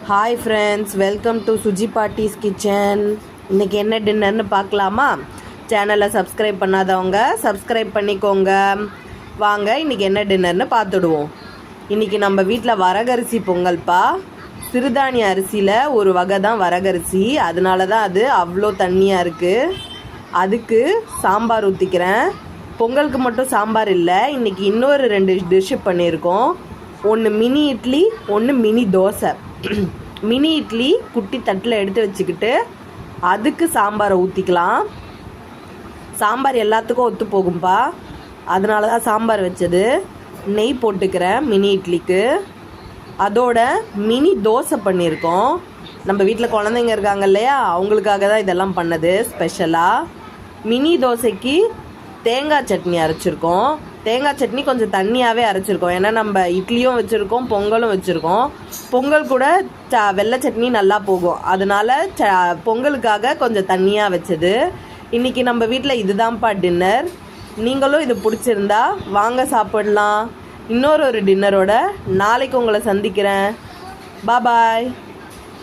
Hi friends, welcome to Suji பாட்டிஸ் kitchen. இன்றைக்கி என்ன டின்னர்னு பார்க்கலாமா? சேனலை சப்ஸ்கிரைப் பண்ணாதவங்க சப்ஸ்கிரைப் பண்ணிக்கோங்க. வாங்க இன்றைக்கி என்ன டின்னர்னு பார்த்துடுவோம். இன்றைக்கி நம்ம வீட்டில் வரகரிசி பொங்கல்ப்பா. சிறுதானிய அரிசியில் ஒரு வகை தான் வரகரிசி, அதனால தான் அது அவ்வளோ தண்ணியாக இருக்குது. அதுக்கு சாம்பார் ஊற்றிக்கிறேன். பொங்கலுக்கு மட்டும் சாம்பார் இல்லை, இன்றைக்கி இன்னொரு 2 டிஷ்ஷு பண்ணியிருக்கோம். ஒன்று மினி இட்லி, ஒன்று மினி தோசை. மினி இட்லி குட்டி தட்டில் எடுத்து வச்சுக்கிட்டு அதுக்கு சாம்பாரை ஊற்றிக்கலாம். சாம்பார் எல்லாத்துக்கும் ஒத்து போகும்பா, அதனால தான் சாம்பார் வச்சது. நெய் போட்டுக்கிறேன் மினி இட்லிக்கு. அதோட மினி தோசை பண்ணியிருக்கோம். நம்ம வீட்டில் குழந்தைங்க இருக்காங்க இல்லையா, அவங்களுக்காக தான் இதெல்லாம் பண்ணது ஸ்பெஷலாக. மினி தோசைக்கு தேங்காய் சட்னி அரைச்சிருக்கோம். தேங்காய் சட்னி கொஞ்சம் தண்ணியாகவே அரைச்சிருக்கோம், ஏன்னா நம்ம இட்லியும் வச்சுருக்கோம், பொங்கலும் வச்சுருக்கோம். பொங்கல் கூட வெள்ளை சட்னி நல்லா போகும், அதனால பொங்கலுக்காக கொஞ்சம் தண்ணியாக வச்சது. இன்றைக்கி நம்ம வீட்டில் இதுதான்ப்பா டின்னர். நீங்களும் இது பிடிச்சிருந்தா வாங்க சாப்பிடலாம். இன்னொரு டின்னரோட நாளைக்கு உங்களை சந்திக்கிறேன். பாய்.